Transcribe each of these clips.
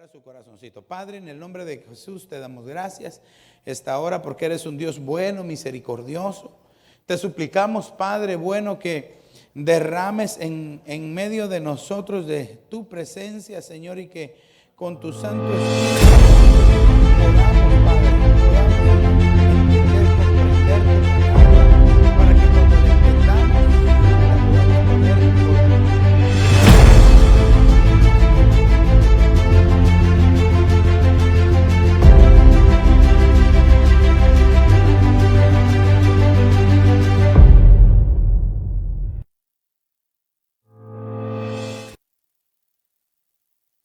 a su corazoncito. Padre, en el nombre de Jesús te damos gracias esta hora porque eres un Dios bueno, misericordioso. Te suplicamos, Padre bueno, que derrames en medio de nosotros de tu presencia, Señor, y que con tu Santo Espíritu podamos, Padre, entender, comprender tu palabra, para que cuando la entendamos, la podamos poner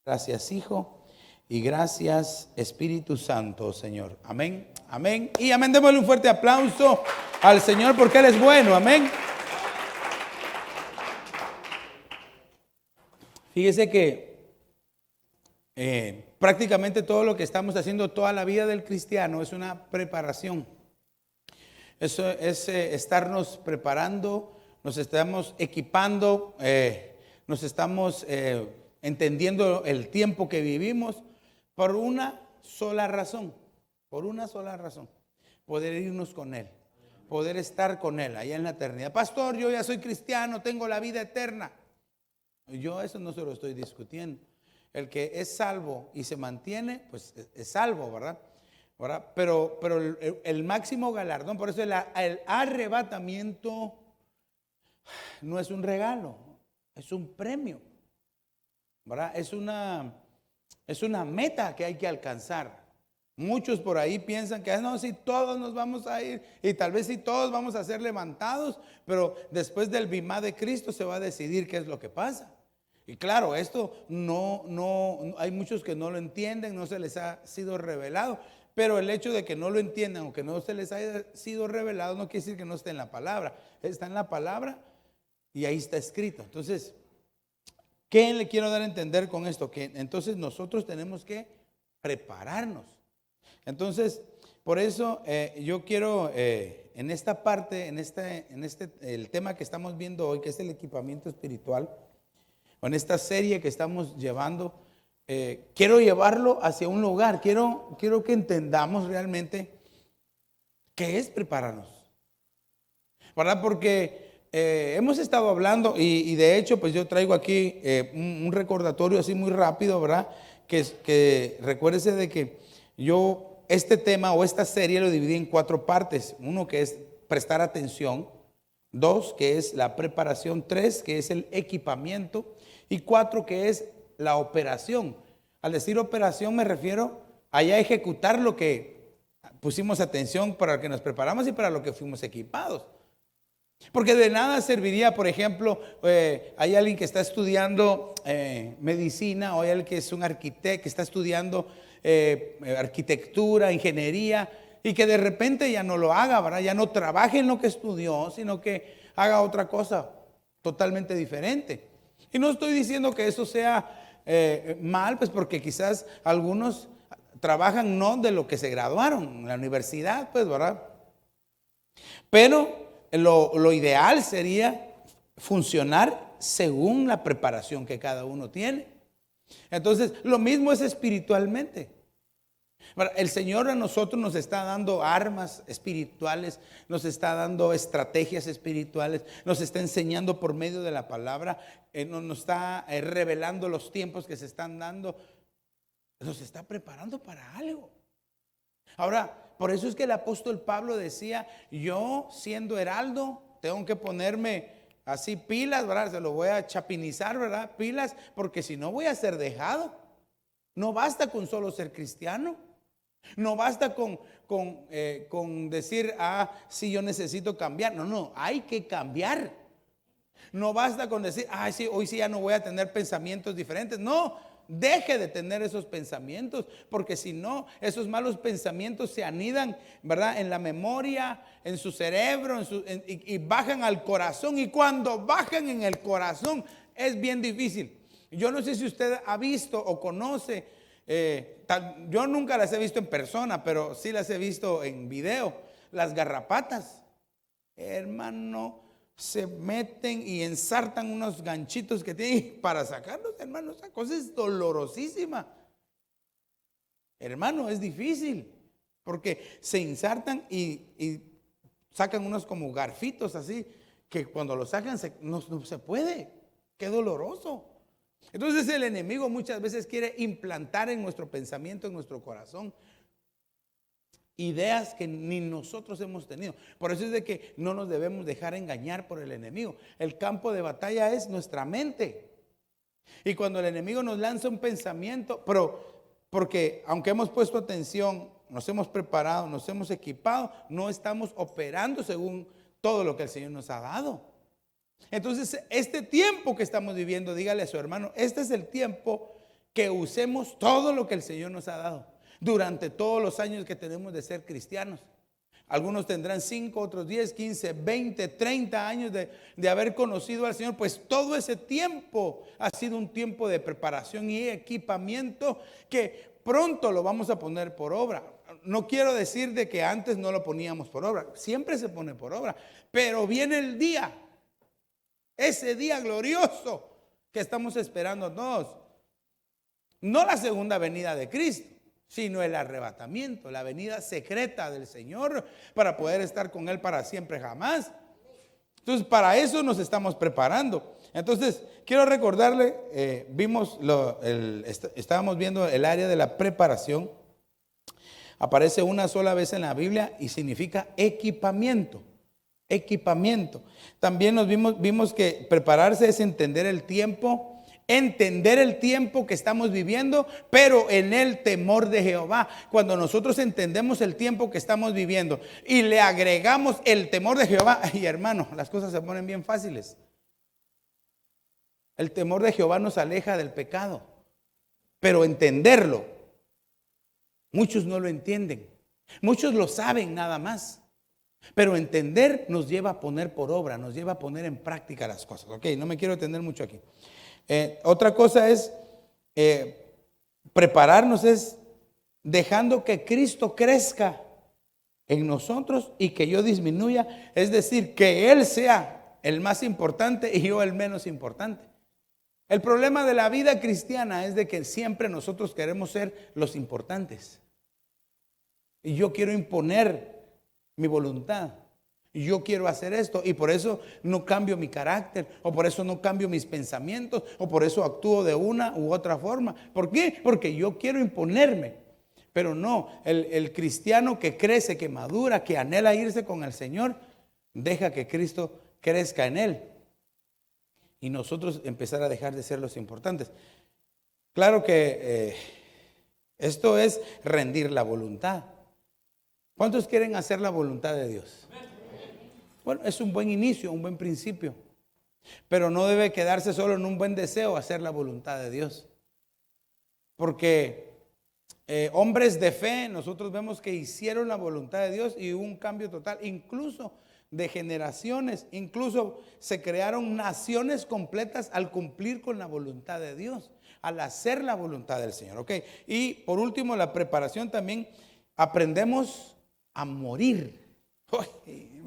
Gracias, Hijo, y gracias, Espíritu Santo, Señor. Amén, amén y amén. Démosle un fuerte aplauso al Señor porque Él es bueno, amén. Fíjese que prácticamente todo lo que estamos haciendo toda la vida del cristiano es una preparación. Eso es estarnos preparando, nos estamos equipando, nos estamos entendiendo el tiempo que vivimos por una sola razón, poder irnos con Él, poder estar con Él allá en la eternidad. Pastor, yo ya soy cristiano, tengo la vida eterna. Yo eso no se lo estoy discutiendo. El que es salvo y se mantiene, pues es salvo, ¿verdad? Pero el máximo galardón, por eso el arrebatamiento no es un regalo, es un premio, ¿verdad? Es una meta que hay que alcanzar. Muchos por ahí piensan que no, si todos nos vamos a ir y tal vez si todos vamos a ser levantados, pero después del bimá de Cristo se va a decidir qué es lo que pasa. Y claro, esto no hay muchos que no lo entienden, no se les ha sido revelado, pero el hecho de que no lo entiendan o que no se les haya sido revelado no quiere decir que no esté en la palabra. Está en la palabra y ahí está escrito. Entonces, ¿qué le quiero dar a entender con esto? Que entonces nosotros tenemos que prepararnos. Entonces, por eso yo quiero en esta parte, el tema que estamos viendo hoy, que es el equipamiento espiritual, o en esta serie que estamos llevando, quiero llevarlo hacia un lugar. Quiero que entendamos realmente qué es prepararnos, ¿verdad? Porque hemos estado hablando y de hecho pues yo traigo aquí un recordatorio así muy rápido, ¿verdad? Que recuérdese de que yo este tema o esta serie lo dividí en 4 partes. 1 que es prestar atención, 2 que es la preparación, 3 que es el equipamiento y 4 que es la operación. Al decir operación me refiero a ya ejecutar lo que pusimos atención, para lo que nos preparamos y para lo que fuimos equipados. Porque de nada serviría, por ejemplo, hay alguien que está estudiando medicina, o hay alguien que es un arquitecto, que está estudiando arquitectura, ingeniería, y que de repente ya no lo haga, ¿verdad? Ya no trabaje en lo que estudió, sino que haga otra cosa totalmente diferente. Y no estoy diciendo que eso sea mal, pues porque quizás algunos trabajan no de lo que se graduaron en la universidad, pues, ¿verdad? Pero lo ideal sería funcionar según la preparación que cada uno tiene. Entonces, lo mismo es espiritualmente. El Señor a nosotros nos está dando armas espirituales, nos está dando estrategias espirituales, nos está enseñando por medio de la palabra, nos está revelando los tiempos que se están dando, nos está preparando para algo. Ahora, por eso es que el apóstol Pablo decía, yo siendo heraldo tengo que ponerme así pilas, ¿verdad? Se lo voy a chapinizar, ¿verdad? Pilas, porque si no voy a ser dejado. No basta con solo ser cristiano. No basta con decir, sí, yo necesito cambiar. No, hay que cambiar. No basta con decir, sí, hoy sí ya no voy a tener pensamientos diferentes. No, deje de tener esos pensamientos, porque si no, esos malos pensamientos se anidan, ¿verdad? En la memoria, en su cerebro, y bajan al corazón. Y cuando bajan en el corazón es bien difícil. Yo no sé si usted ha visto o conoce. Yo nunca las he visto en persona, pero sí las he visto en video. Las garrapatas, hermano, se meten y ensartan unos ganchitos que tienen para sacarlos, hermano. Esa cosa es dolorosísima. Hermano, es difícil, porque se insertan y sacan unos como garfitos así, que cuando lo sacan no se puede. Qué doloroso. Entonces el enemigo muchas veces quiere implantar en nuestro pensamiento, en nuestro corazón, ideas que ni nosotros hemos tenido. Por eso es de que no nos debemos dejar engañar por el enemigo. El campo de batalla es nuestra mente. Y cuando el enemigo nos lanza un pensamiento, porque aunque hemos puesto atención, nos hemos preparado, nos hemos equipado, no estamos operando según todo lo que el Señor nos ha dado. Entonces, este tiempo que estamos viviendo, dígale a su hermano, este es el tiempo que usemos todo lo que el Señor nos ha dado durante todos los años que tenemos de ser cristianos. Algunos tendrán 5, otros 10, 15, 20, 30 años de haber conocido al Señor. Pues todo ese tiempo ha sido un tiempo de preparación y equipamiento que pronto lo vamos a poner por obra. No quiero decir de que antes no lo poníamos por obra. Siempre se pone por obra. Pero viene el día, ese día glorioso que estamos esperando todos. No la segunda venida de Cristo, sino el arrebatamiento, la venida secreta del Señor para poder estar con Él para siempre jamás. Entonces, para eso nos estamos preparando. Entonces, quiero recordarle, estábamos viendo el área de la preparación. Aparece una sola vez en la Biblia y significa equipamiento. Equipamiento. También vimos que prepararse es entender el tiempo que estamos viviendo, pero en el temor de Jehová. Cuando nosotros entendemos el tiempo que estamos viviendo y le agregamos el temor de Jehová, y hermano, las cosas se ponen bien fáciles. El temor de Jehová nos aleja del pecado, pero entenderlo, muchos no lo entienden, muchos lo saben nada más. Pero entender nos lleva a poner por obra, nos lleva a poner en práctica las cosas. Ok, no me quiero detener mucho aquí. Otra cosa es prepararnos, es dejando que Cristo crezca en nosotros y que yo disminuya. Es decir, que Él sea el más importante y yo el menos importante. El problema de la vida cristiana es de que siempre nosotros queremos ser los importantes. Y yo quiero imponer mi voluntad. Y yo quiero hacer esto y por eso no cambio mi carácter, o por eso no cambio mis pensamientos, o por eso actúo de una u otra forma. ¿Por qué? Porque yo quiero imponerme. Pero no, el cristiano que crece, que madura, que anhela irse con el Señor, deja que Cristo crezca en él. Y nosotros empezar a dejar de ser los importantes. Claro que esto es rendir la voluntad. ¿Cuántos quieren hacer la voluntad de Dios? Bueno, es un buen inicio, un buen principio. Pero no debe quedarse solo en un buen deseo hacer la voluntad de Dios. Porque hombres de fe, nosotros vemos que hicieron la voluntad de Dios y hubo un cambio total, incluso de generaciones, incluso se crearon naciones completas al cumplir con la voluntad de Dios, al hacer la voluntad del Señor. ¿Ok? Y por último, la preparación también, aprendemos a morir.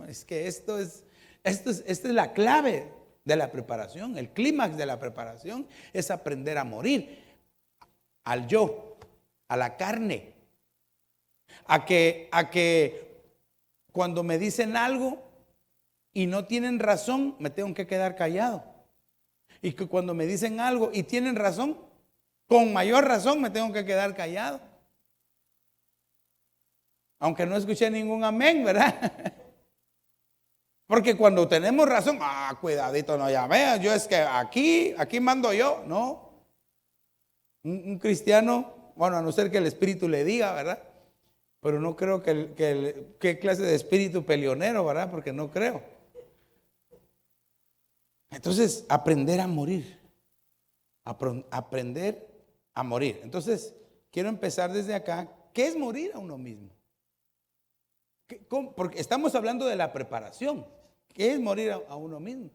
Es que esta es la clave de la preparación. El clímax de la preparación es aprender a morir al yo, a la carne, a que cuando me dicen algo y no tienen razón, me tengo que quedar callado. Y que cuando me dicen algo y tienen razón, con mayor razón me tengo que quedar callado. Aunque no escuché ningún amén, ¿verdad? Porque cuando tenemos razón, cuidadito, no, ya vean, yo es que aquí mando yo, no. Un cristiano, bueno, a no ser que el Espíritu le diga, ¿verdad? Pero no creo qué clase de espíritu peleonero, ¿verdad? Porque no creo. Entonces, aprender a morir. Aprender a morir. Entonces, quiero empezar desde acá. ¿Qué es morir a uno mismo? Porque estamos hablando de la preparación. ¿Qué es morir a uno mismo?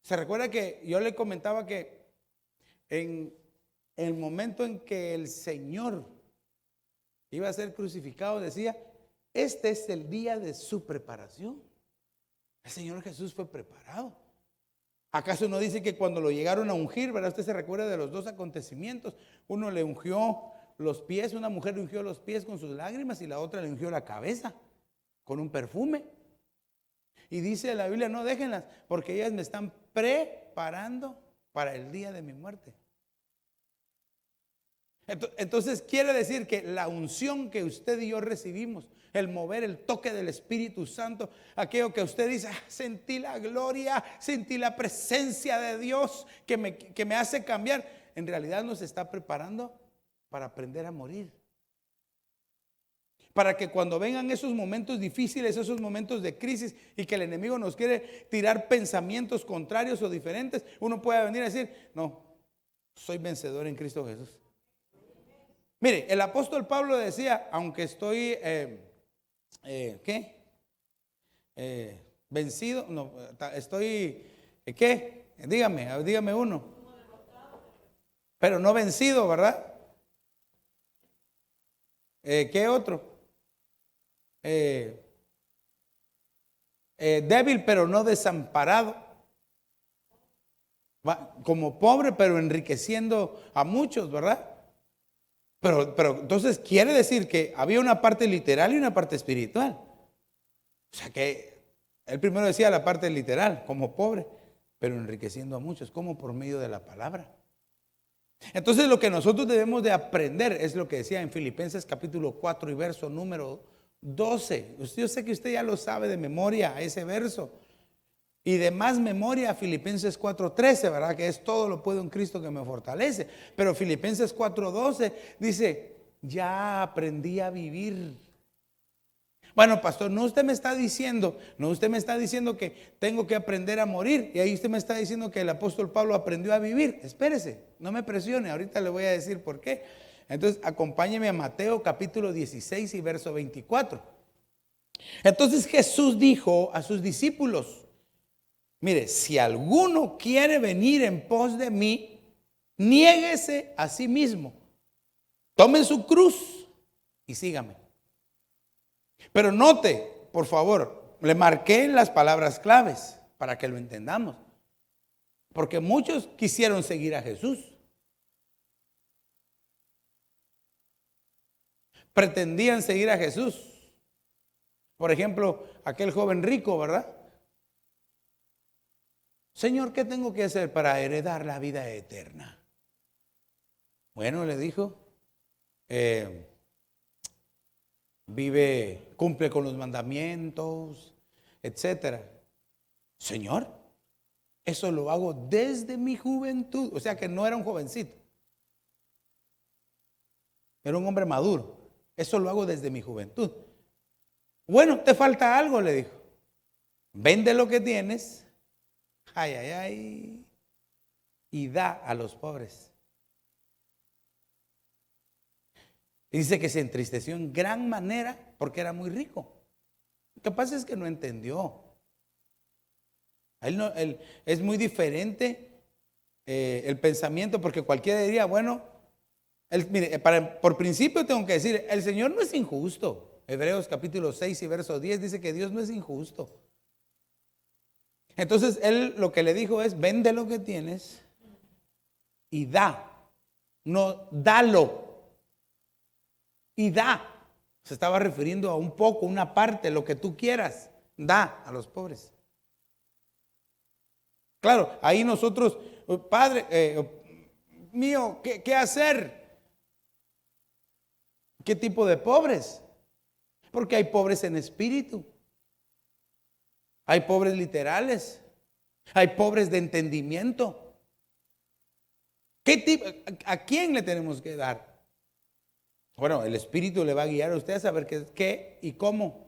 Se recuerda que yo le comentaba que en el momento en que el Señor iba a ser crucificado, decía, este es el día de su preparación. El Señor Jesús fue preparado. ¿Acaso no dice que cuando lo llegaron a ungir, ¿verdad? Usted se recuerda de los dos acontecimientos. Uno le ungió, los pies, una mujer le ungió los pies con sus lágrimas y la otra le ungió la cabeza con un perfume. Y dice la Biblia, no déjenlas, porque ellas me están preparando para el día de mi muerte. Entonces quiere decir que la unción que usted y yo recibimos, el mover, el toque del Espíritu Santo, aquello que usted dice, sentí la gloria, sentí la presencia de Dios que me hace cambiar, en realidad nos está preparando para aprender a morir. Para que cuando vengan esos momentos difíciles, esos momentos de crisis y que el enemigo nos quiere tirar pensamientos contrarios o diferentes, uno pueda venir a decir, no, soy vencedor en Cristo Jesús. Mire, el apóstol Pablo decía, aunque estoy, vencido, no, estoy, ¿qué? Dígame uno. Pero no vencido, ¿verdad? ¿Qué otro? Débil, pero no desamparado. Como pobre, pero enriqueciendo a muchos, ¿verdad? Pero entonces quiere decir que había una parte literal y una parte espiritual. O sea que él primero decía la parte literal, como pobre, pero enriqueciendo a muchos, como por medio de la palabra. Entonces lo que nosotros debemos de aprender es lo que decía en Filipenses capítulo 4 y verso número 12. Yo sé que usted ya lo sabe de memoria ese verso. Y de más memoria Filipenses 4:13, ¿verdad? Que es todo lo puedo en Cristo que me fortalece. Pero Filipenses 4:12 dice, ya aprendí a vivir. Bueno, pastor, usted me está diciendo que tengo que aprender a morir. Y ahí usted me está diciendo que el apóstol Pablo aprendió a vivir. Espérese, no me presione, ahorita le voy a decir por qué. Entonces, acompáñeme a Mateo capítulo 16 y verso 24. Entonces Jesús dijo a sus discípulos, mire, si alguno quiere venir en pos de mí, niéguese a sí mismo, tome su cruz y sígame. Pero note, por favor, le marqué las palabras claves para que lo entendamos. Porque muchos quisieron seguir a Jesús. Pretendían seguir a Jesús. Por ejemplo, aquel joven rico, ¿verdad? Señor, ¿qué tengo que hacer para heredar la vida eterna? Bueno, le dijo, cumple con los mandamientos, etcétera. Señor, eso lo hago desde mi juventud. O sea que no era un jovencito, era un hombre maduro. Eso lo hago desde mi juventud. Bueno, te falta algo, le dijo. Vende lo que tienes, y da a los pobres. Y dice que se entristeció en gran manera porque era muy rico. Lo que pasa es que no entendió. Es muy diferente el pensamiento, porque cualquiera diría, bueno, mire, por principio tengo que decir, el Señor no es injusto. Hebreos capítulo 6 y verso 10 dice que Dios no es injusto. Entonces él lo que le dijo es, vende lo que tienes y da. No, dalo. Y da. Se estaba refiriendo a un poco, una parte, lo que tú quieras. Da a los pobres. Claro, ahí nosotros, Padre mío, ¿qué hacer? ¿Qué tipo de pobres? Porque hay pobres en espíritu. Hay pobres literales. Hay pobres de entendimiento. ¿Qué tipo? ¿A quién le tenemos que dar? Bueno, el Espíritu le va a guiar a usted a saber qué y cómo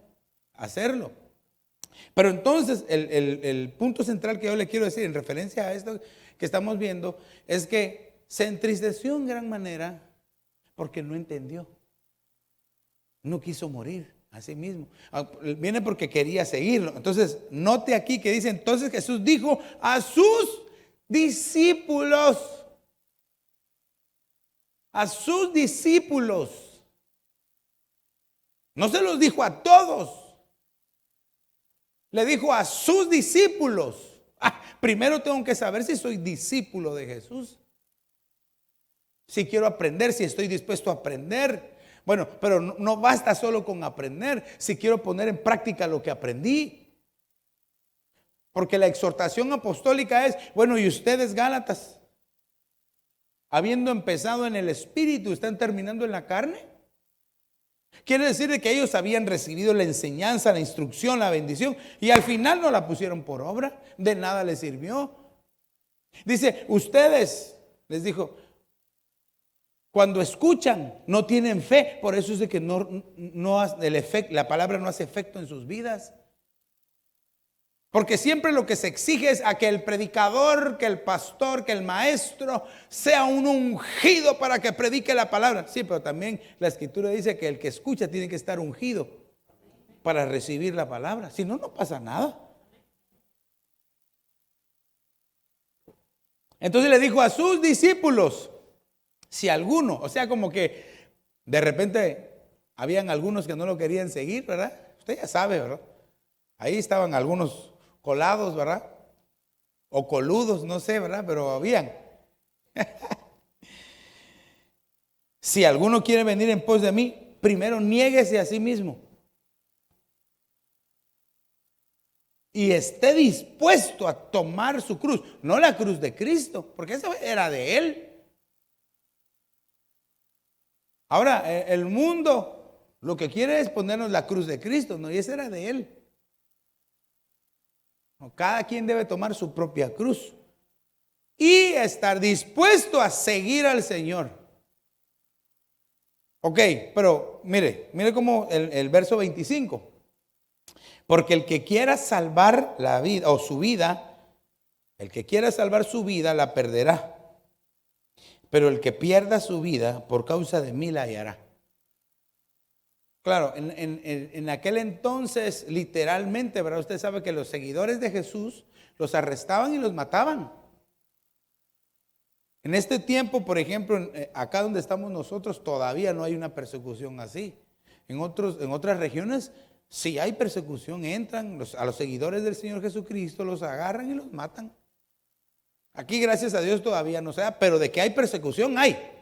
hacerlo. Pero entonces el punto central que yo le quiero decir en referencia a esto que estamos viendo es que se entristeció en gran manera porque no entendió. No quiso morir a sí mismo. Viene porque quería seguirlo. Entonces, note aquí que dice, entonces Jesús dijo a sus discípulos. A sus discípulos. No se los dijo a todos. Le dijo a sus discípulos. Primero tengo que saber si soy discípulo de Jesús. si quiero aprender, si estoy dispuesto a aprender. Bueno, pero no basta solo con aprender, si quiero poner en práctica lo que aprendí. Porque la exhortación apostólica es, bueno, y ustedes Gálatas, habiendo empezado en el Espíritu, ¿están terminando en la carne? Quiere decir de que ellos habían recibido la enseñanza, la instrucción, la bendición, y al final no la pusieron por obra, de nada les sirvió. Dice, ustedes, les dijo, cuando escuchan, no tienen fe, por eso es de que la palabra no hace efecto en sus vidas. Porque siempre lo que se exige es a que el predicador, que el pastor, que el maestro sea un ungido para que predique la palabra. Sí, pero también la Escritura dice que el que escucha tiene que estar ungido para recibir la palabra. Si no, no pasa nada. Entonces le dijo a sus discípulos, si alguno, o sea, como que de repente habían algunos que no lo querían seguir, ¿verdad? Usted ya sabe, ¿verdad? Ahí estaban algunos colados, ¿verdad? O coludos, no sé, ¿verdad? Pero habían. Si alguno quiere venir en pos de mí, primero niéguese a sí mismo. Y esté dispuesto a tomar su cruz, no la cruz de Cristo, porque esa era de Él. Ahora, el mundo lo que quiere es ponernos la cruz de Cristo, no, y esa era de Él. Cada quien debe tomar su propia cruz y estar dispuesto a seguir al Señor. Ok, pero mire como el verso 25. Porque el que quiera salvar la vida o su vida, el que quiera salvar su vida la perderá. Pero el que pierda su vida por causa de mí la hallará. Claro, en aquel entonces, literalmente, ¿verdad? Usted sabe que los seguidores de Jesús los arrestaban y los mataban. En este tiempo, por ejemplo, acá donde estamos nosotros, todavía no hay una persecución así. En otras regiones, sí hay persecución, entran a los seguidores del Señor Jesucristo, los agarran y los matan. Aquí, gracias a Dios, todavía no se da, pero de que hay persecución, hay.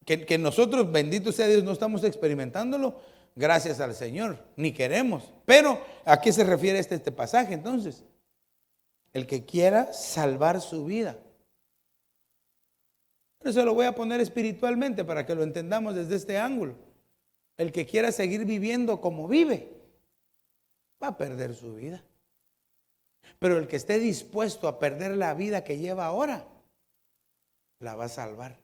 Que nosotros, bendito sea Dios, no estamos experimentándolo, gracias al Señor, ni queremos. Pero, ¿a qué se refiere este pasaje entonces? El que quiera salvar su vida. Eso lo voy a poner espiritualmente para que lo entendamos desde este ángulo. El que quiera seguir viviendo como vive, va a perder su vida. Pero el que esté dispuesto a perder la vida que lleva ahora, la va a salvar.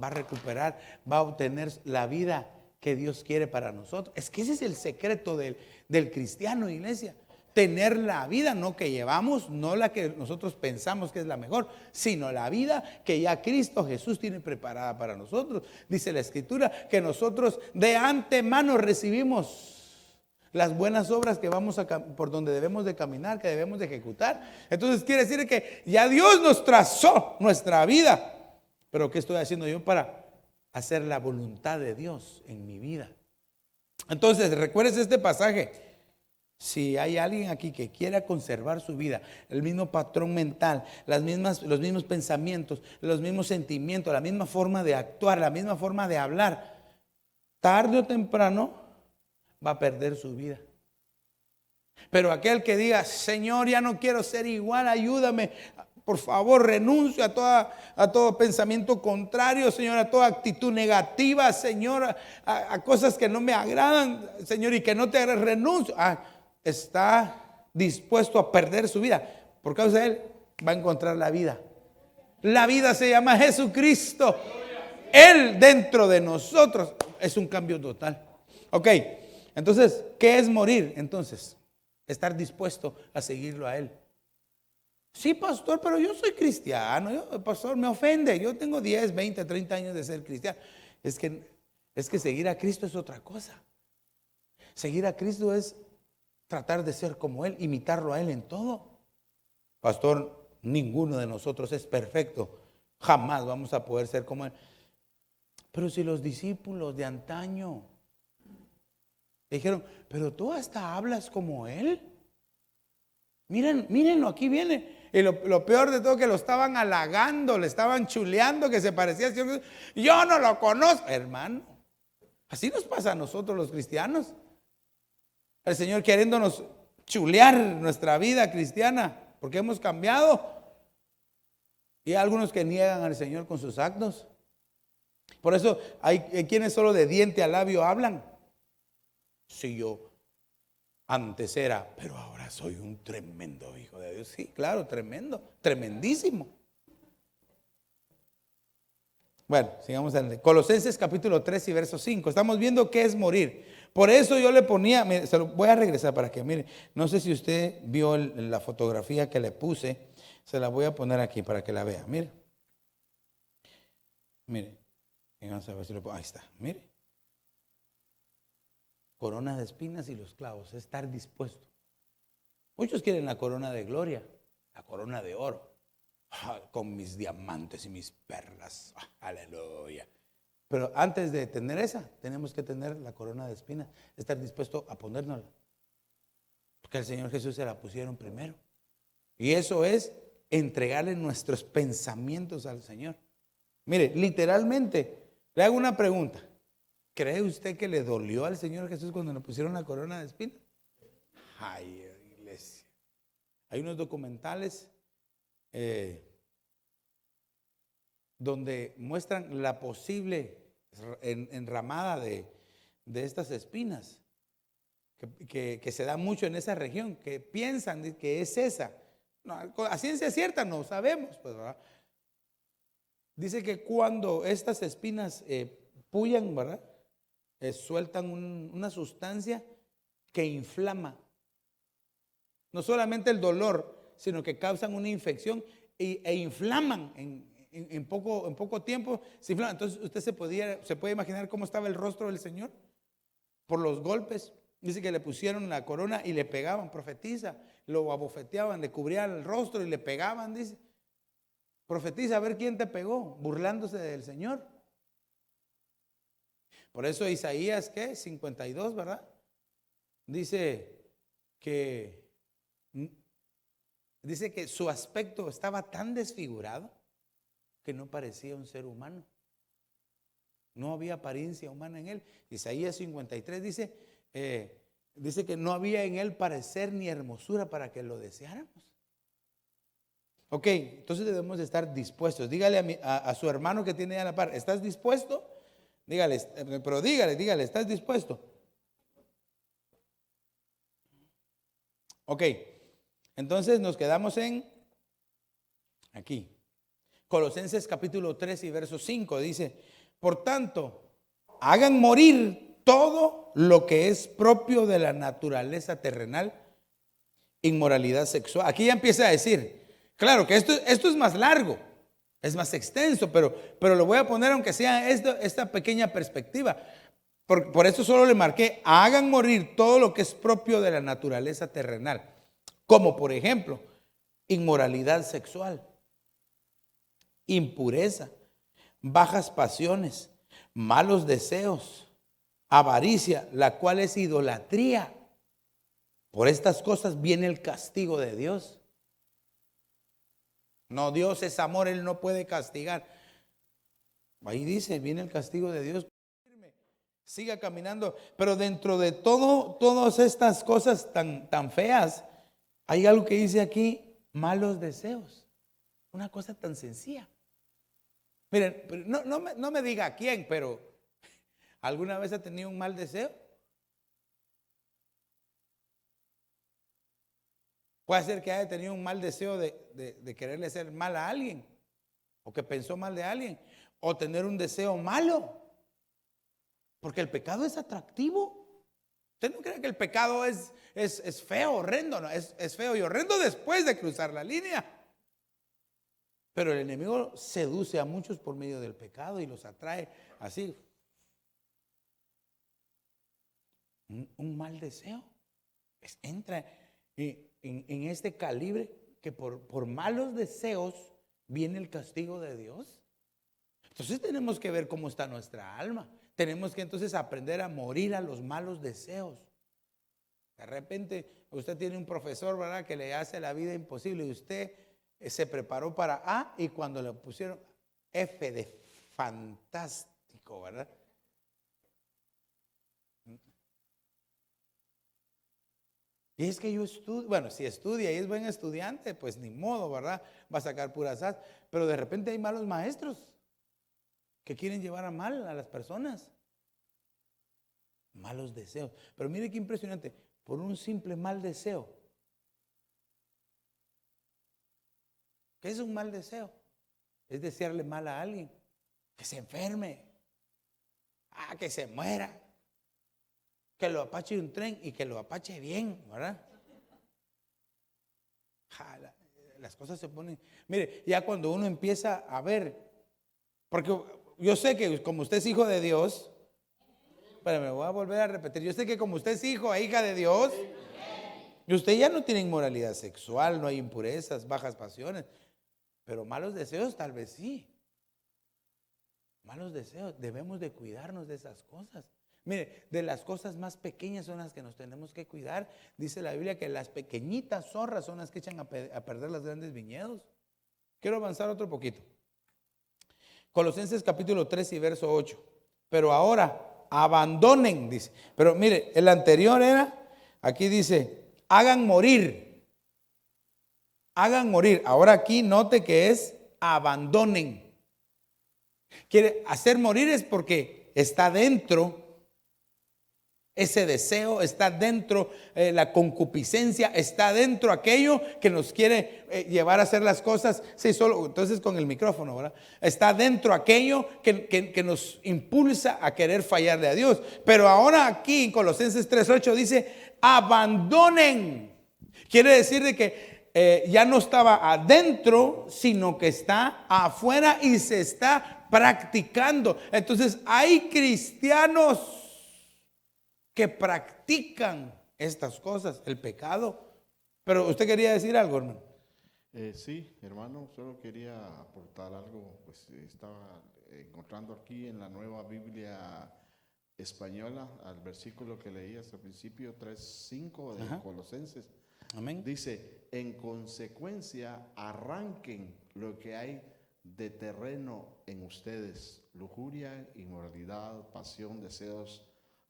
Va a recuperar, va a obtener la vida que Dios quiere para nosotros. Es que ese es el secreto del cristiano, iglesia. Tener la vida, no que llevamos, no la que nosotros pensamos que es la mejor, sino la vida que ya Cristo Jesús tiene preparada para nosotros. Dice la Escritura que nosotros de antemano recibimos las buenas obras que vamos por donde debemos de caminar, que debemos de ejecutar. Entonces quiere decir que ya Dios nos trazó nuestra vida. Pero ¿qué estoy haciendo yo para hacer la voluntad de Dios en mi vida? Entonces, recuerdes este pasaje. Si hay alguien aquí que quiera conservar su vida, el mismo patrón mental, los mismos pensamientos, los mismos sentimientos, la misma forma de actuar, la misma forma de hablar, tarde o temprano va a perder su vida. Pero aquel que diga, Señor, ya no quiero ser igual, ayúdame. Por favor, renuncio a todo pensamiento contrario, Señor, a toda actitud negativa, Señor, a cosas que no me agradan, Señor, y que no te agradan, renuncio. Está dispuesto a perder su vida. Por causa de Él, va a encontrar la vida. La vida se llama Jesucristo. Él dentro de nosotros es un cambio total. Ok, entonces, ¿qué es morir? Entonces, estar dispuesto a seguirlo a Él. Sí, pastor, pero yo soy cristiano. Pastor, me ofende. Yo tengo 10, 20, 30 años de ser cristiano. Es que seguir a Cristo es otra cosa. Seguir a Cristo es tratar de ser como Él, imitarlo a Él en todo. Pastor, ninguno de nosotros es perfecto. Jamás vamos a poder ser como Él. Pero si los discípulos de antaño dijeron, pero tú hasta hablas como Él. Mírenlo, aquí viene. Y lo peor de todo, que lo estaban halagando, le estaban chuleando, que se parecía al Señor Jesús. Yo no lo conozco, hermano. Así nos pasa a nosotros los cristianos. El Señor queriéndonos chulear nuestra vida cristiana, porque hemos cambiado. Y hay algunos que niegan al Señor con sus actos. Por eso hay quienes solo de diente a labio hablan. Si yo antes era, pero ahora soy un tremendo hijo de Dios. Sí, claro, tremendo, tremendísimo. Bueno, sigamos adelante. Colosenses capítulo 3 y verso 5. Estamos viendo qué es morir. Por eso yo le ponía, mire, se lo voy a regresar para que mire. No sé si usted vio la fotografía que le puse. Se la voy a poner aquí para que la vea. Mire. Mire. Vamos a ver si lo pongo. Ahí está. Mire. Corona de espinas y los clavos. Estar dispuesto. Muchos quieren la corona de gloria. La corona de oro. Con mis diamantes y mis perlas. Aleluya. Pero antes de tener esa, tenemos que tener la corona de espinas. Estar dispuesto a ponérnosla. Porque el Señor Jesús se la pusieron primero. Y eso es entregarle nuestros pensamientos al Señor. Mire, literalmente, le hago una pregunta. ¿Cree usted que le dolió al Señor Jesús cuando le pusieron la corona de espinas? Ay, iglesia. Hay unos documentales donde muestran la posible enramada de estas espinas, que se da mucho en esa región, que piensan que es esa. No, a ciencia cierta no sabemos, pues, ¿verdad? Dice que cuando estas espinas pullan, ¿verdad? Sueltan una sustancia que inflama. No solamente el dolor, sino que causan una infección e inflaman en poco tiempo. Se inflaman. Entonces usted se puede imaginar cómo estaba el rostro del Señor por los golpes. Dice que le pusieron la corona y le pegaban, profetiza, lo abofeteaban, le cubrían el rostro y le pegaban, dice. Profetiza a ver quién te pegó, burlándose del Señor. Por eso Isaías, ¿qué? 52, ¿verdad? Dice que su aspecto estaba tan desfigurado que no parecía un ser humano. No había apariencia humana en él. Isaías 53 dice que no había en él parecer ni hermosura para que lo deseáramos. Ok, entonces debemos de estar dispuestos. Dígale a su hermano que tiene a la par, ¿estás dispuesto? Dígale, pero dígale, ¿estás dispuesto? Ok, entonces nos quedamos en aquí. Colosenses capítulo 3 y verso 5 dice, por tanto, hagan morir todo lo que es propio de la naturaleza terrenal, inmoralidad sexual. Aquí ya empieza a decir, claro que esto es más largo, es más extenso, pero lo voy a poner aunque sea esta pequeña perspectiva. Por eso solo le marqué, hagan morir todo lo que es propio de la naturaleza terrenal, como por ejemplo, inmoralidad sexual, impureza, bajas pasiones, malos deseos, avaricia, la cual es idolatría. Por estas cosas viene el castigo de Dios. No, Dios es amor, Él no puede castigar. Ahí dice, viene el castigo de Dios. Siga caminando, pero dentro de todas estas cosas tan feas, hay algo que dice aquí, malos deseos. Una cosa tan sencilla. Miren, no me diga quién, pero ¿alguna vez ha tenido un mal deseo? Puede ser que haya tenido un mal deseo de quererle hacer mal a alguien, o que pensó mal de alguien, o tener un deseo malo. Porque el pecado es atractivo. Usted no cree que el pecado es feo, horrendo, no, es feo y horrendo después de cruzar la línea. Pero el enemigo seduce a muchos por medio del pecado y los atrae así. Un mal deseo entra en este calibre que por malos deseos viene el castigo de Dios. Entonces tenemos que ver cómo está nuestra alma. Tenemos que entonces aprender a morir a los malos deseos. De repente usted tiene un profesor, ¿verdad?, que le hace la vida imposible y usted se preparó para A y cuando le pusieron F de fantástico, ¿verdad? Y es que yo estudio, bueno, si estudia y es buen estudiante, pues ni modo, ¿verdad? Va a sacar puras as. Pero de repente hay malos maestros que quieren llevar a mal a las personas. Malos deseos. Pero mire qué impresionante, por un simple mal deseo. ¿Qué es un mal deseo? Es desearle mal a alguien, que se enferme, que se muera, que lo apache un tren y que lo apache bien, ¿verdad? Las cosas se ponen, mire, ya cuando uno empieza a ver, porque yo sé que como usted es hijo de Dios, pero me voy a volver a repetir, yo sé que como usted es hijo e hija de Dios, y usted ya no tiene inmoralidad sexual, no hay impurezas, bajas pasiones, pero malos deseos tal vez sí. Malos deseos, debemos de cuidarnos de esas cosas. Mire, de las cosas más pequeñas son las que nos tenemos que cuidar. Dice la Biblia que las pequeñitas zorras son las que echan a perder los grandes viñedos. Quiero avanzar otro poquito. Colosenses capítulo 3 y verso 8. Pero ahora abandonen, dice. Pero mire, el anterior era, aquí dice, hagan morir. Hagan morir. Ahora aquí note que es abandonen. Quiere hacer morir es porque está dentro ese deseo, está dentro la concupiscencia, está dentro aquello que nos quiere llevar a hacer las cosas, sí, solo, entonces con el micrófono, ¿verdad? Está dentro aquello que nos impulsa a querer fallarle a Dios. Pero ahora aquí en Colosenses 3:8 dice, abandonen. Quiere decir de que ya no estaba adentro, sino que está afuera y se está practicando. Entonces hay cristianos que practican estas cosas, el pecado. Pero usted quería decir algo, hermano. Sí, hermano, solo quería aportar algo. Pues estaba encontrando aquí en la Nueva Biblia Española, al versículo que leías al principio, 3:5 de Ajá. Colosenses. Amén. Dice, en consecuencia, arranquen lo que hay de terreno en ustedes: lujuria, inmoralidad, pasión, deseos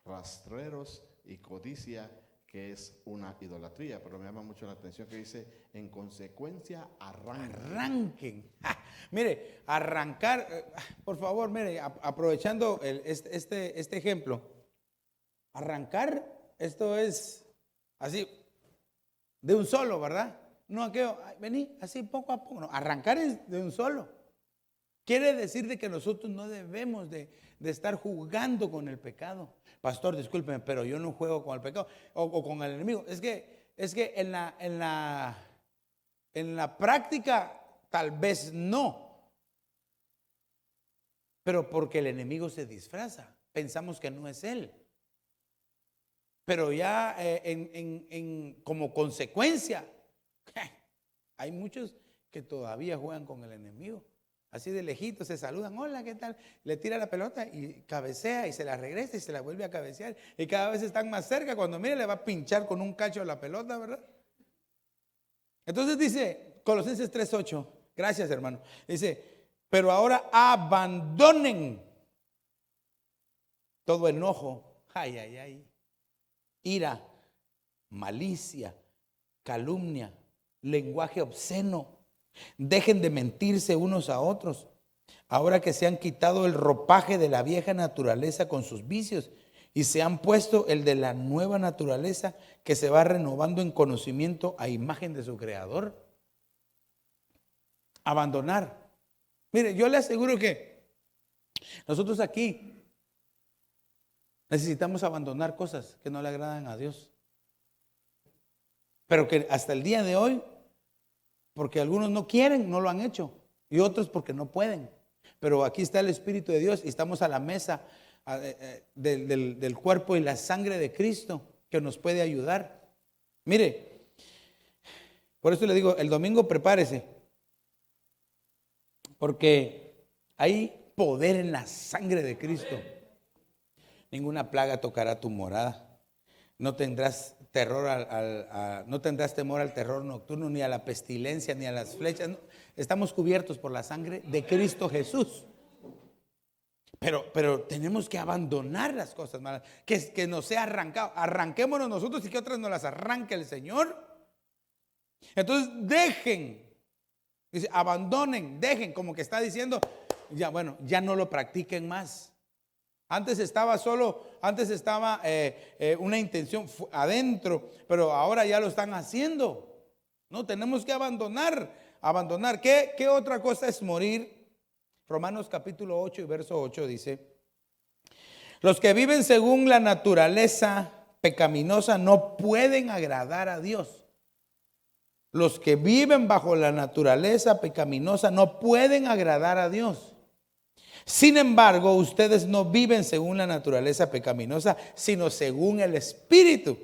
rastreros y codicia, que es una idolatría. Pero me llama mucho la atención que dice, en consecuencia, arranquen. Mire, arrancar, por favor, mire, aprovechando este ejemplo, arrancar, esto es así, de un solo, ¿verdad? No aquello, vení, así poco a poco, no, arrancar es de un solo. Quiere decir de que nosotros no debemos de estar jugando con el pecado. Pastor, discúlpeme, pero yo no juego con el pecado o con el enemigo. Es que en la práctica tal vez no, pero porque el enemigo se disfraza, pensamos que no es él. Pero ya como consecuencia, hay muchos que todavía juegan con el enemigo. Así de lejito se saludan, hola, ¿qué tal? Le tira la pelota y cabecea y se la regresa y se la vuelve a cabecear. Y cada vez están más cerca, cuando mire le va a pinchar con un cacho la pelota, ¿verdad? Entonces dice Colosenses 3:8, gracias hermano, dice, pero ahora abandonen todo enojo, ira, malicia, calumnia, lenguaje obsceno. Dejen de mentirse unos a otros, ahora que se han quitado el ropaje de la vieja naturaleza con sus vicios y se han puesto el de la nueva naturaleza que se va renovando en conocimiento a imagen de su creador. Abandonar. Mire, yo le aseguro que nosotros aquí necesitamos abandonar cosas que no le agradan a Dios, pero que hasta el día de hoy, porque algunos no quieren, no lo han hecho, y otros porque no pueden. Pero aquí está el Espíritu de Dios y estamos a la mesa del cuerpo y la sangre de Cristo que nos puede ayudar. Mire, por eso le digo, el domingo prepárese, porque hay poder en la sangre de Cristo. Ninguna plaga tocará tu morada. No tendrás terror no tendrás temor al terror nocturno, ni a la pestilencia, ni a las flechas. No, estamos cubiertos por la sangre de Cristo Jesús. Pero tenemos que abandonar las cosas malas, que nos sea arrancado. Arranquémonos nosotros y que otras nos las arranque el Señor. Entonces dejen, dice, abandonen, dejen, como que está diciendo, ya bueno, ya no lo practiquen más. Antes estaba una intención adentro, pero ahora ya lo están haciendo. No, tenemos que abandonar. ¿Qué otra cosa es morir? Romanos capítulo 8 y verso 8 dice: los que viven según la naturaleza pecaminosa no pueden agradar a Dios. Los que viven bajo la naturaleza pecaminosa no pueden agradar a Dios. Sin embargo, ustedes no viven según la naturaleza pecaminosa, sino según el Espíritu.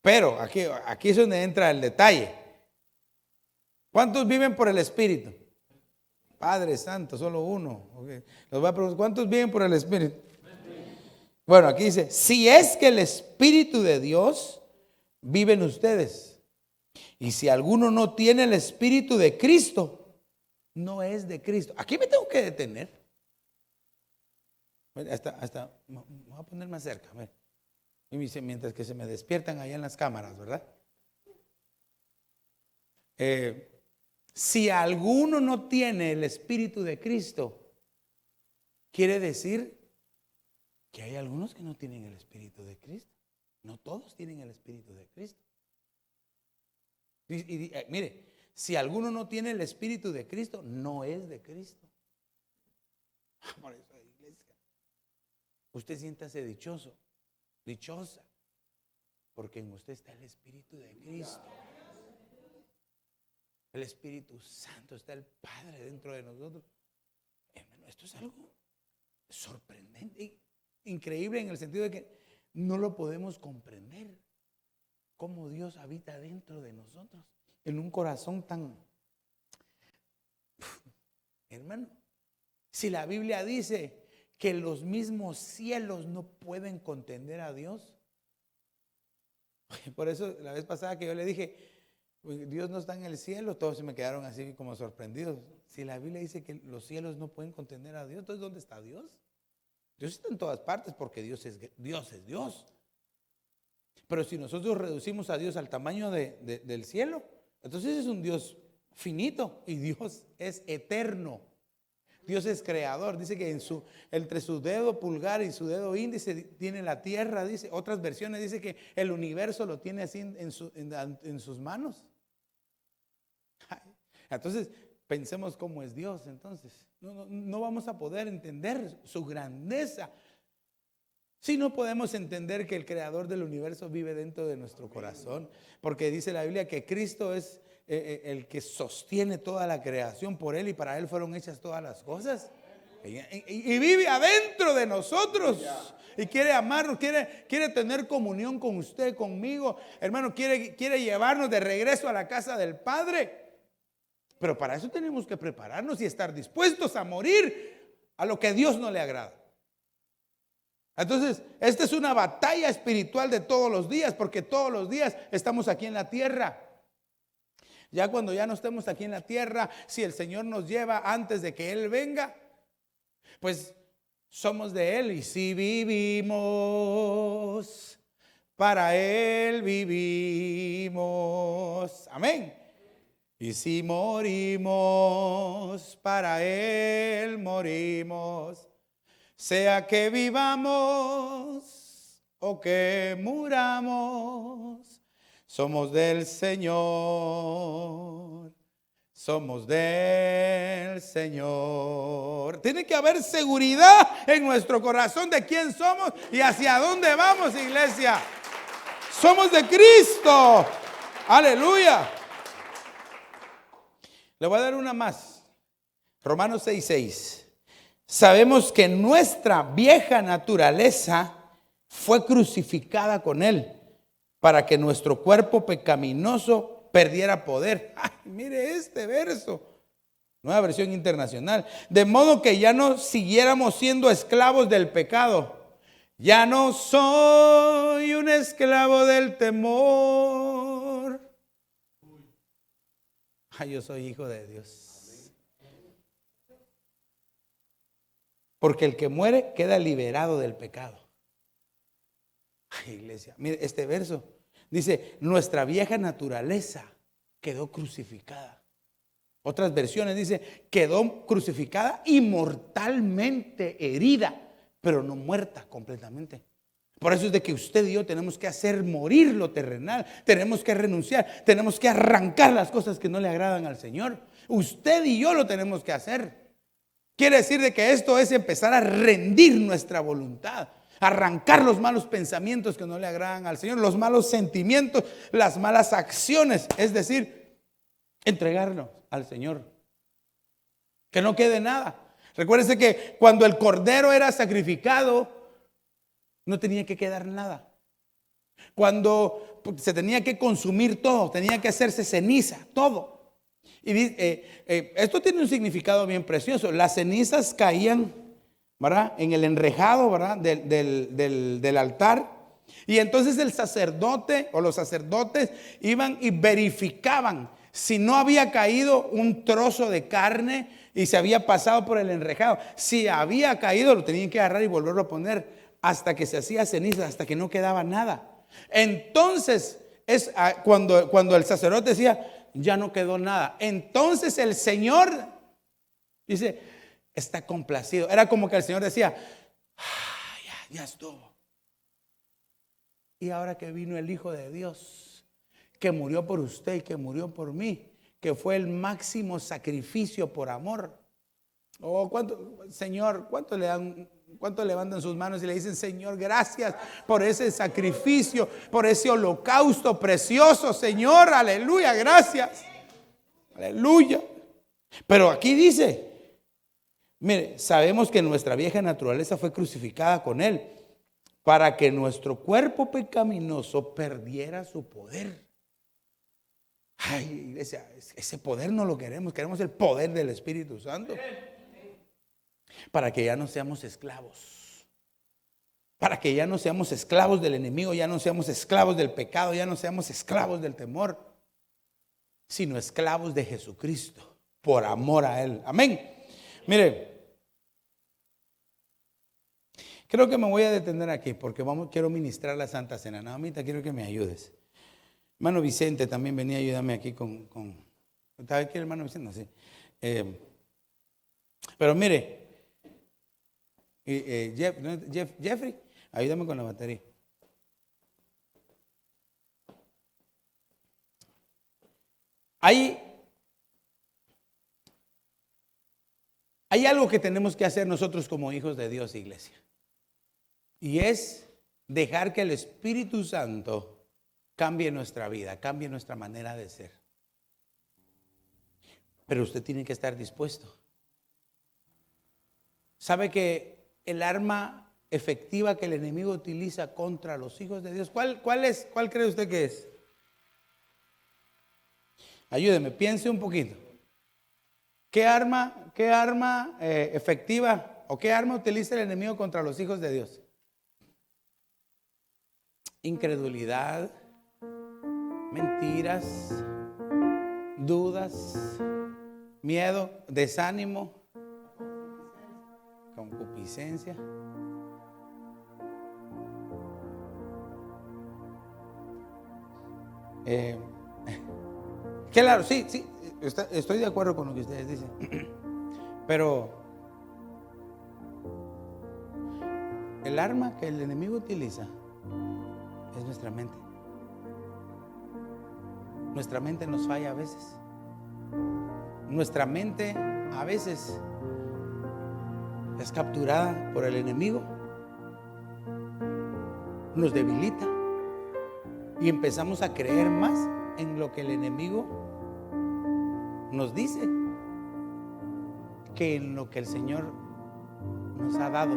Pero aquí es donde entra el detalle. ¿Cuántos viven por el Espíritu? Padre Santo, solo uno. Okay. Los voy a preguntar, ¿cuántos viven por el Espíritu? Bueno, aquí dice, si es que el Espíritu de Dios vive en ustedes. Y si alguno no tiene el Espíritu de Cristo, no es de Cristo. Aquí me tengo que detener. Hasta me voy a poner más cerca. Y mientras que se me despiertan allá en las cámaras, ¿verdad? Si alguno no tiene el Espíritu de Cristo, quiere decir que hay algunos que no tienen el Espíritu de Cristo. No todos tienen el Espíritu de Cristo. Mire, si alguno no tiene el Espíritu de Cristo, no es de Cristo. Por eso, iglesia, usted siéntase dichoso, dichosa, porque en usted está el Espíritu de Cristo. El Espíritu Santo, está el Padre dentro de nosotros. Hermano, esto es algo sorprendente, increíble en el sentido de que no lo podemos comprender. Cómo Dios habita dentro de nosotros, en un corazón tan... Hermano, si la Biblia dice que los mismos cielos no pueden contener a Dios. Por eso la vez pasada que yo le dije, Dios no está en el cielo, todos se me quedaron así como sorprendidos. Si la Biblia dice que los cielos no pueden contener a Dios, entonces ¿dónde está Dios? Dios está en todas partes porque Dios es Dios. Pero si nosotros reducimos a Dios al tamaño del cielo, entonces es un Dios finito y Dios es eterno. Dios es creador. Dice que entre su dedo pulgar y su dedo índice tiene la tierra. Dice, otras versiones dice que el universo lo tiene así en sus manos. Entonces pensemos cómo es Dios. Entonces no vamos a poder entender su grandeza si no podemos entender que el creador del universo vive dentro de nuestro corazón. Porque dice la Biblia que Cristo es el que sostiene toda la creación. Por Él y para Él fueron hechas todas las cosas. Y vive adentro de nosotros. Y quiere amarnos, quiere tener comunión con usted, conmigo. Hermano, quiere llevarnos de regreso a la casa del Padre. Pero para eso tenemos que prepararnos y estar dispuestos a morir a lo que a Dios no le agrada. Entonces, esta es una batalla espiritual de todos los días, porque todos los días estamos aquí en la tierra. Ya cuando ya no estemos aquí en la tierra, si el Señor nos lleva antes de que Él venga, pues somos de Él. Y si vivimos, para Él vivimos. Amén. Y si morimos, para Él morimos. Sea que vivamos o que muramos, somos del Señor, somos del Señor. Tiene que haber seguridad en nuestro corazón de quién somos y hacia dónde vamos, iglesia. Somos de Cristo. Aleluya. Le voy a dar una más. Romanos 6:6. Sabemos que nuestra vieja naturaleza fue crucificada con Él para que nuestro cuerpo pecaminoso perdiera poder. Ay, mire este verso, Nueva Versión Internacional. De modo que ya no siguiéramos siendo esclavos del pecado. Ya no soy un esclavo del temor. Ay, yo soy hijo de Dios. Porque el que muere queda liberado del pecado. Ay, iglesia, mire este verso. Dice, nuestra vieja naturaleza quedó crucificada. Otras versiones dice, quedó crucificada y mortalmente herida, pero no muerta completamente. Por eso es de que usted y yo tenemos que hacer morir lo terrenal, tenemos que renunciar, tenemos que arrancar las cosas que no le agradan al Señor. Usted y yo lo tenemos que hacer. Quiere decir de que esto es empezar a rendir nuestra voluntad, arrancar los malos pensamientos que no le agradan al Señor, los malos sentimientos, las malas acciones, es decir, entregarnos al Señor. Que no quede nada. Recuérdese que cuando el cordero era sacrificado, no tenía que quedar nada. Cuando se tenía que consumir todo, tenía que hacerse ceniza, todo. Y esto tiene un significado bien precioso. Las cenizas caían, ¿verdad?, en el enrejado, ¿verdad?, del altar. Y entonces el sacerdote o los sacerdotes iban y verificaban si no había caído un trozo de carne y se había pasado por el enrejado. Si había caído, lo tenían que agarrar y volverlo a poner hasta que se hacía ceniza, hasta que no quedaba nada. Entonces es cuando el sacerdote decía, ya no quedó nada, entonces el Señor dice, está complacido. Era como que el Señor decía, ya estuvo. Y ahora que vino el Hijo de Dios, que murió por usted y que murió por mí, que fue el máximo sacrificio por amor. Oh, Señor, ¿cuánto levantan sus manos y le dicen, Señor, gracias por ese sacrificio, por ese holocausto precioso, Señor, aleluya, gracias, aleluya? Pero aquí dice, mire, sabemos que nuestra vieja naturaleza fue crucificada con Él para que nuestro cuerpo pecaminoso perdiera su poder. Ay, iglesia, ese poder no lo queremos, queremos el poder del Espíritu Santo. Para que ya no seamos esclavos. Para que ya no seamos esclavos del enemigo, ya no seamos esclavos del pecado, ya no seamos esclavos del temor, sino esclavos de Jesucristo, por amor a Él. Amén. Mire, creo que me voy a detener aquí porque quiero ministrar la Santa Cena. No, mamita, quiero que me ayudes. Hermano Vicente también venía a ayudarme aquí con ¿estaba aquí el hermano Vicente? Sí. Pero mire, Jeffrey, ayúdame con la batería. Hay algo que tenemos que hacer nosotros como hijos de Dios, iglesia. Y es dejar que el Espíritu Santo cambie nuestra vida, cambie nuestra manera de ser. Pero usted tiene que estar dispuesto. ¿Sabe que el arma efectiva que el enemigo utiliza contra los hijos de Dios, ¿cuál cree usted que es? Ayúdeme, piense un poquito. ¿Qué arma efectiva o qué arma utiliza el enemigo contra los hijos de Dios? Incredulidad, mentiras, dudas, miedo, desánimo, concupiscencia. Claro, sí, estoy de acuerdo con lo que ustedes dicen, pero el arma que el enemigo utiliza es nuestra mente. Nuestra mente nos falla a veces. Nuestra mente a veces es capturada por el enemigo, nos debilita y empezamos a creer más en lo que el enemigo nos dice que en lo que el Señor nos ha dado.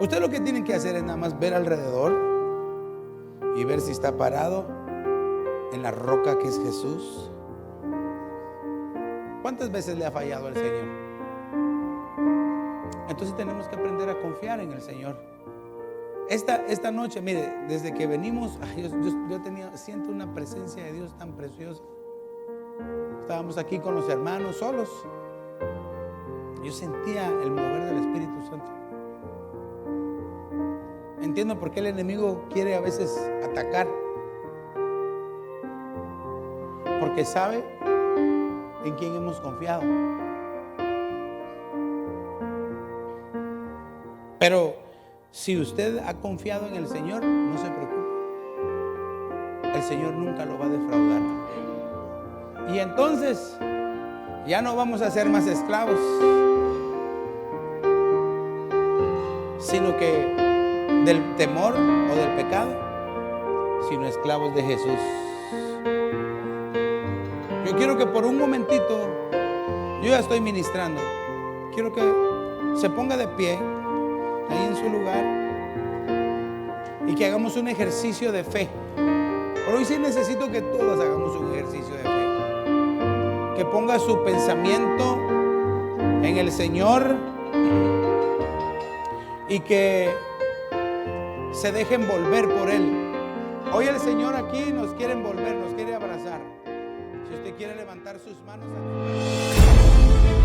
Usted lo que tiene que hacer es nada más ver alrededor y ver si está parado en la roca que es Jesús. ¿Cuántas veces le ha fallado al Señor? Entonces tenemos que aprender a confiar en el Señor. Esta noche, mire, desde que venimos, siento una presencia de Dios tan preciosa. Estábamos aquí con los hermanos solos. Yo sentía el mover del Espíritu Santo. Entiendo por qué el enemigo quiere a veces atacar. Porque sabe en quién hemos confiado. Pero si usted ha confiado en el Señor, no se preocupe. El Señor nunca lo va a defraudar. Y entonces ya no vamos a ser más esclavos, sino que del temor o del pecado, sino esclavos de Jesús. Yo quiero que por un momentito, yo ya estoy ministrando, quiero que se ponga de pie ahí en su lugar y que hagamos un ejercicio de fe. Por hoy sí necesito que todos hagamos un ejercicio de fe. Que ponga su pensamiento en el Señor y que se deje envolver por Él. Hoy el Señor aquí nos quiere envolver, nos quiere abrazar. Si usted quiere levantar sus manos aquí.